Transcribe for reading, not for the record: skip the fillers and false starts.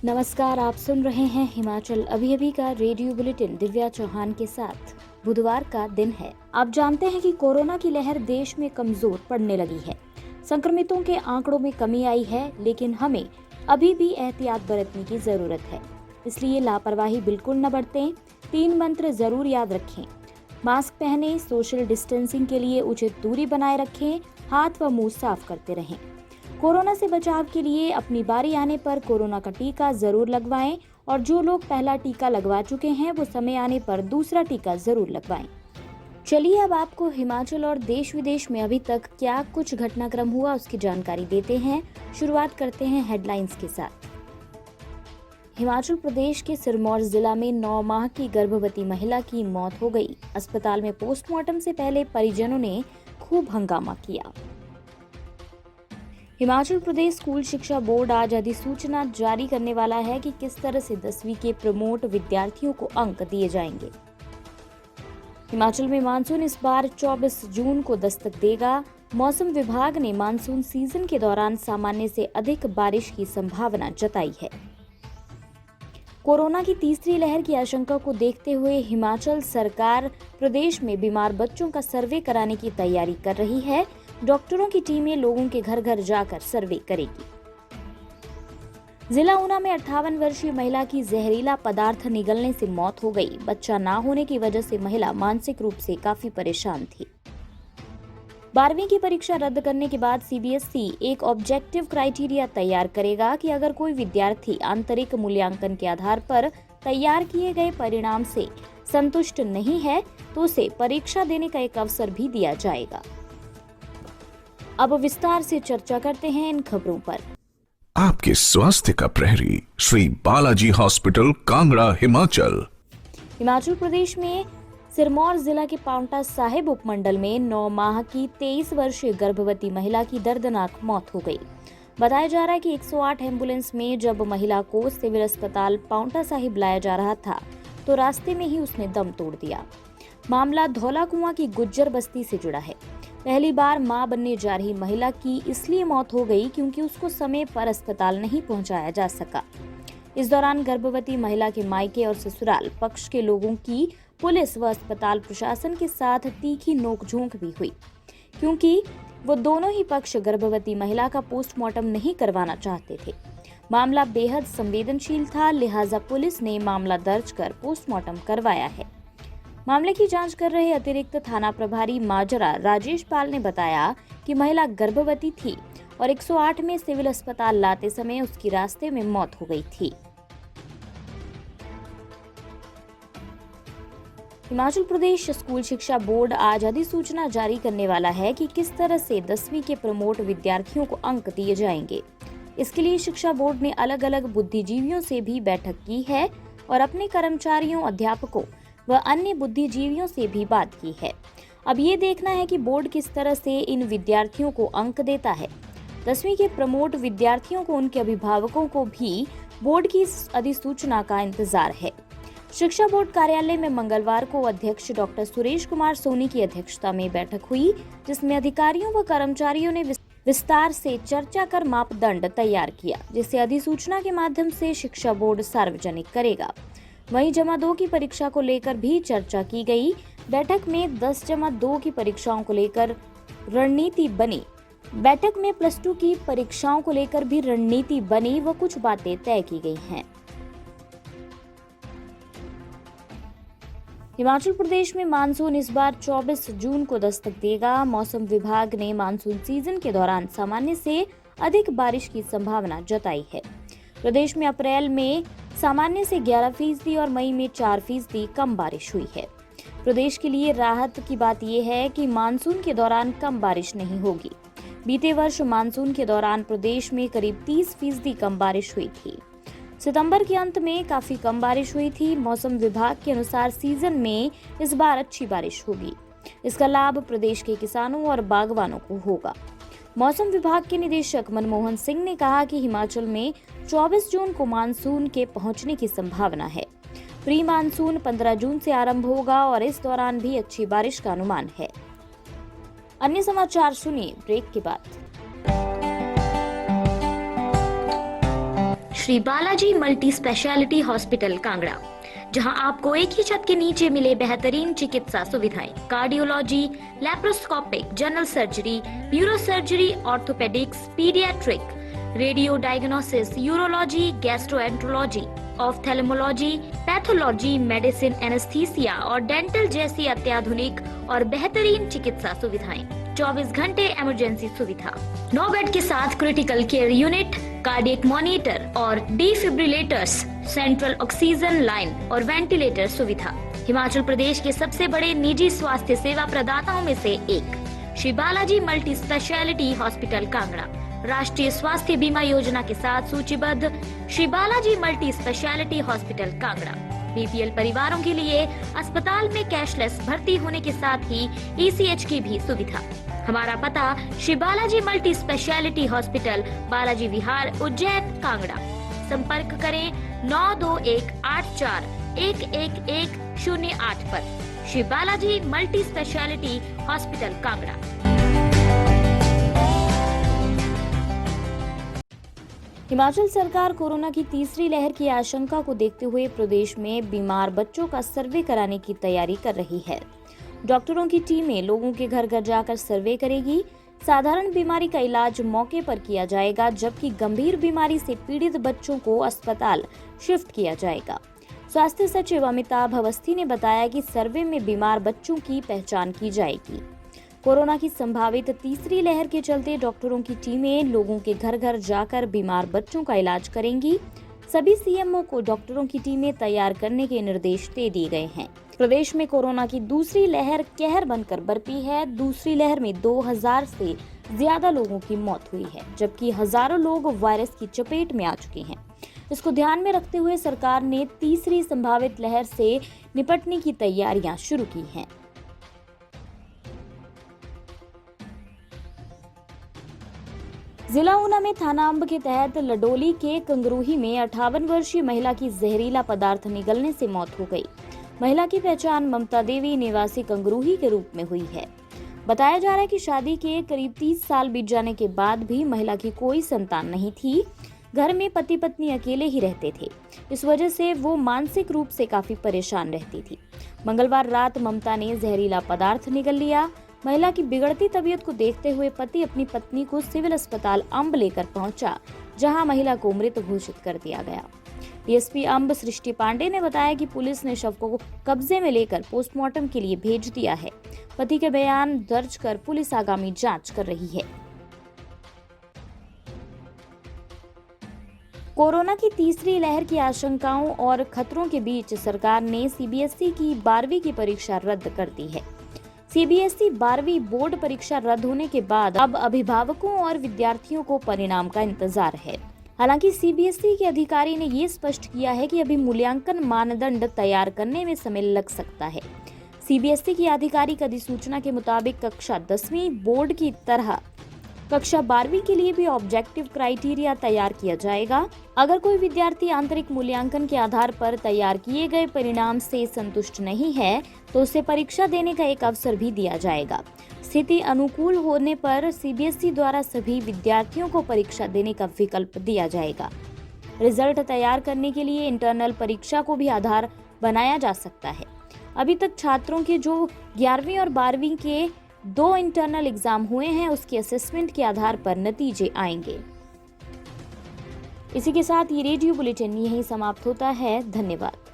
नमस्कार, आप सुन रहे हैं हिमाचल अभी अभी का रेडियो बुलेटिन दिव्या चौहान के साथ। बुधवार का दिन है। आप जानते हैं कि कोरोना की लहर देश में कमजोर पड़ने लगी है। संक्रमितों के आंकड़ों में कमी आई है, लेकिन हमें अभी भी एहतियात बरतने की जरूरत है। इसलिए लापरवाही बिल्कुल न बरतें। 3 मंत्र जरूर याद रखें। मास्क पहनें, सोशल डिस्टेंसिंग के लिए उचित दूरी बनाए रखें, हाथ व मुंह साफ करते रहें। कोरोना से बचाव के लिए अपनी बारी आने पर कोरोना का टीका जरूर लगवाएं और जो लोग पहला टीका लगवा चुके हैं वो समय आने पर दूसरा टीका जरूर लगवाएं। चलिए अब आपको हिमाचल और देश विदेश में अभी तक क्या कुछ घटनाक्रम हुआ उसकी जानकारी देते हैं। शुरुआत करते हैं हेडलाइंस के साथ। हिमाचल प्रदेश के सिरमौर जिला में 9 माह की गर्भवती महिला की मौत हो गई। अस्पताल में पोस्टमार्टम से पहले परिजनों ने खूब हंगामा किया। हिमाचल प्रदेश स्कूल शिक्षा बोर्ड आज अधिसूचना जारी करने वाला है कि किस तरह से 10वीं के प्रमोट विद्यार्थियों को अंक दिए जाएंगे। हिमाचल में मानसून इस बार 24 जून को दस्तक देगा। मौसम विभाग ने मानसून सीजन के दौरान सामान्य से अधिक बारिश की संभावना जताई है। कोरोना की तीसरी लहर की आशंका को देखते हुए हिमाचल सरकार प्रदेश में बीमार बच्चों का सर्वे कराने की तैयारी कर रही है। डॉक्टरों की टीमें लोगों के घर घर जाकर सर्वे करेगी। जिला ऊना में 58 वर्षीय महिला की जहरीला पदार्थ निगलने से मौत हो गई। बच्चा ना होने की वजह से महिला मानसिक रूप से काफी परेशान थी। 12वीं की परीक्षा रद्द करने के बाद सीबीएसई एक ऑब्जेक्टिव क्राइटेरिया तैयार करेगा कि अगर कोई विद्यार्थी आंतरिक मूल्यांकन के आधार पर तैयार किए गए परिणाम से संतुष्ट नहीं है तो उसे परीक्षा देने का एक अवसर भी दिया जाएगा। अब विस्तार से चर्चा करते हैं इन खबरों पर। आपके स्वास्थ्य का प्रहरी श्री बालाजी हॉस्पिटल कांगड़ा हिमाचल। हिमाचल प्रदेश में सिरमौर जिला के पांवटा साहिब उपमंडल में 9 माह की 23 वर्षीय गर्भवती महिला की दर्दनाक मौत हो गई। बताया जा रहा है कि 108 एम्बुलेंस में जब महिला को सिविल अस्पताल पांवटा साहिब लाया जा रहा था तो रास्ते में ही उसने दम तोड़ दिया। मामला धौला कुआं की गुज्जर बस्ती से जुड़ा है। पहली बार मां बनने जा रही महिला की इसलिए मौत हो गई क्योंकि उसको समय पर अस्पताल नहीं पहुंचाया जा सका। इस दौरान गर्भवती महिला के मायके और ससुराल पक्ष के लोगों की पुलिस व अस्पताल प्रशासन के साथ तीखी नोकझोंक भी हुई, क्योंकि वो दोनों ही पक्ष गर्भवती महिला का पोस्टमार्टम नहीं करवाना चाहते थे। मामला बेहद संवेदनशील था, लिहाजा पुलिस ने मामला दर्ज कर पोस्टमार्टम करवाया है। मामले की जांच कर रहे अतिरिक्त थाना प्रभारी माजरा राजेश पाल ने बताया कि महिला गर्भवती थी और 108 में सिविल अस्पताल लाते समय उसकी रास्ते में मौत हो गई थी। हिमाचल प्रदेश स्कूल शिक्षा बोर्ड आज अधिसूचना जारी करने वाला है कि किस तरह से 10वीं के प्रमोट विद्यार्थियों को अंक दिए जाएंगे। इसके लिए शिक्षा बोर्ड ने अलग अलग बुद्धिजीवियों से भी बैठक की है और अपने कर्मचारियों, अध्यापकों व अन्य बुद्धिजीवियों से भी बात की है। अब ये देखना है कि बोर्ड किस तरह से इन विद्यार्थियों को अंक देता है। 10वीं के प्रमोट विद्यार्थियों को उनके अभिभावकों को भी बोर्ड की अधिसूचना का इंतजार है। शिक्षा बोर्ड कार्यालय में मंगलवार को अध्यक्ष डॉक्टर सुरेश कुमार सोनी की अध्यक्षता में बैठक हुई, जिसमें अधिकारियों व कर्मचारियों ने विस्तार से चर्चा कर मापदंड तैयार किया, जिसे अधिसूचना के माध्यम से शिक्षा बोर्ड सार्वजनिक करेगा। वहीं जमा 2 की परीक्षा को लेकर भी चर्चा की गई। बैठक में 10-2 की परीक्षाओं को लेकर रणनीति बनी। बैठक में +2 की परीक्षाओं को लेकर भी रणनीति बनी व कुछ बातें तय की गई हैं। हिमाचल प्रदेश में मानसून इस बार 24 जून को दस्तक देगा। मौसम विभाग ने मानसून सीजन के दौरान सामान्य से अधिक बारिश की संभावना जताई है। प्रदेश में अप्रैल में सामान्य से 11% और मई में 4% कम बारिश हुई है। प्रदेश के लिए राहत की बात यह है कि मानसून के दौरान कम बारिश नहीं होगी। बीते वर्ष मानसून के दौरान प्रदेश में करीब 30% कम बारिश हुई थी। सितंबर के अंत में काफी कम बारिश हुई थी। मौसम विभाग के अनुसार सीजन में इस बार अच्छी बारिश होगी। इसका लाभ प्रदेश के किसानों और बागवानों को होगा। मौसम विभाग के निदेशक मनमोहन सिंह ने कहा कि हिमाचल में 24 जून को मानसून के पहुंचने की संभावना है। प्री मानसून 15 जून से आरंभ होगा और इस दौरान भी अच्छी बारिश का अनुमान है। अन्य समाचार सुनिए ब्रेक के बाद। Shri Balaji multi speciality hospital Kangra, जहां आपको एक ही छत के नीचे मिले बेहतरीन चिकित्सा सुविधाएं, cardiology, laparoscopic, general surgery, neuro surgery, orthopaedics, paediatric, radio diagnosis, urology, gastroenterology, ophthalmology, pathology, medicine, anaesthesia और डेंटल जैसी अत्याधुनिक और बेहतरीन चिकित्सा सुविधाएं, 24 घंटे इमरजेंसी सुविधा, 9 बेड के साथ critical care unit, cardiac monitor और डिफिब्रिलेटर्स, सेंट्रल ऑक्सीजन लाइन और वेंटिलेटर सुविधा। हिमाचल प्रदेश के सबसे बड़े निजी स्वास्थ्य सेवा प्रदाताओं में से एक Shri Balaji multi speciality hospital Kangra राष्ट्रीय स्वास्थ्य बीमा योजना के साथ सूचीबद्ध Shri Balaji multi speciality hospital Kangra BPL परिवारों के लिए अस्पताल में कैशलेस भर्ती होने के साथ ही ईसीएच की भी सुविधा। हमारा पता Shri Balaji multi speciality hospital, Balaji Vihar, Ujjain, Kangra. संपर्क करें 9218411108 पर। Shri Balaji multi speciality hospital Kangra. Himachal सरकार कोरोना की तीसरी लहर की आशंका को देखते हुए प्रदेश में बीमार बच्चों का सर्वे कराने की तैयारी कर रही है। डॉक्टरों की टीमें लोगों के घर घर जाकर सर्वे करेगी। साधारण बीमारी का इलाज मौके पर किया जाएगा, जबकि गंभीर बीमारी से पीड़ित बच्चों को अस्पताल शिफ्ट किया जाएगा। स्वास्थ्य सचिव अमिताभ अवस्थी ने बताया कि सर्वे में बीमार बच्चों की पहचान की जाएगी। कोरोना की संभावित तीसरी लहर के चलते डॉक्टरों की टीमें लोगों के घर घर जाकर बीमार बच्चों का इलाज करेंगी। सभी सीएमओ को डॉक्टरों की टीमें तैयार करने के निर्देश दे दिए गए हैं। प्रदेश में कोरोना की दूसरी लहर कहर बनकर बरपी है। दूसरी लहर में 2000 से ज्यादा लोगों की मौत हुई है, जबकि हजारों लोग वायरस की चपेट में आ चुके हैं। इसको ध्यान में रखते हुए सरकार ने तीसरी संभावित लहर से निपटने की तैयारियां शुरू की हैं। जिला ऊना में थाना अंब के तहत लडोली के कंगरूही में 58 वर्षीय महिला की जहरीला पदार्थ निगलने से मौत हो गई। महिला की पहचान ममता देवी निवासी कंगरूही के रूप में हुई है। बताया जा रहा है कि शादी के करीब 30 साल बीत जाने के बाद भी महिला की कोई संतान नहीं थी। घर में पति पत्नी अकेले ही रहते थे। इस वजह से वो मानसिक रूप से काफी परेशान रहती थी। मंगलवार रात ममता ने जहरीला पदार्थ निगल लिया। महिला की बिगड़ती तबीयत को देखते हुए पति अपनी पत्नी को सिविल अस्पताल अंब लेकर पहुंचा, जहां महिला को मृत घोषित कर दिया गया। डीएसपी अंब सृष्टि पांडे ने बताया कि पुलिस ने शव को कब्जे में लेकर पोस्टमार्टम के लिए भेज दिया है। पति के बयान दर्ज कर पुलिस आगामी जांच कर रही है। कोरोना की तीसरी लहर की आशंकाओं और खतरों के बीच सरकार ने सीबीएसई की 12वीं की परीक्षा रद्द कर दी है। सीबीएसई 12वीं बोर्ड परीक्षा रद्द होने के बाद अब अभिभावकों और विद्यार्थियों को परिणाम का इंतजार है। हालांकि सीबीएसई के अधिकारी ने ये स्पष्ट किया है कि अभी मूल्यांकन मानदंड तैयार करने में समय लग सकता है। सीबीएसई की आधिकारिक अधिसूचना के मुताबिक कक्षा 10वीं बोर्ड की तरह कक्षा 12वीं के लिए भी ऑब्जेक्टिव क्राइटेरिया तैयार किया जाएगा। अगर कोई विद्यार्थी आंतरिक मूल्यांकन के आधार पर तैयार किए गए परिणाम से संतुष्ट नहीं है, तो उसे परीक्षा देने का एक अवसर भी दिया जाएगा। स्थिति अनुकूल होने पर सीबीएसई द्वारा सभी विद्यार्थियों को परीक्षा देने का विकल्प दिया जाएगा। रिजल्ट तैयार करने के लिए इंटरनल परीक्षा को भी आधार बनाया जा सकता है। अभी तक छात्रों के जो 11वीं और 12वीं के 2 इंटरनल एग्जाम हुए हैं, उसके असेसमेंट के आधार पर नतीजे आएंगे। इसी के साथ ये रेडियो बुलेटिन यहीं समाप्त होता है। धन्यवाद।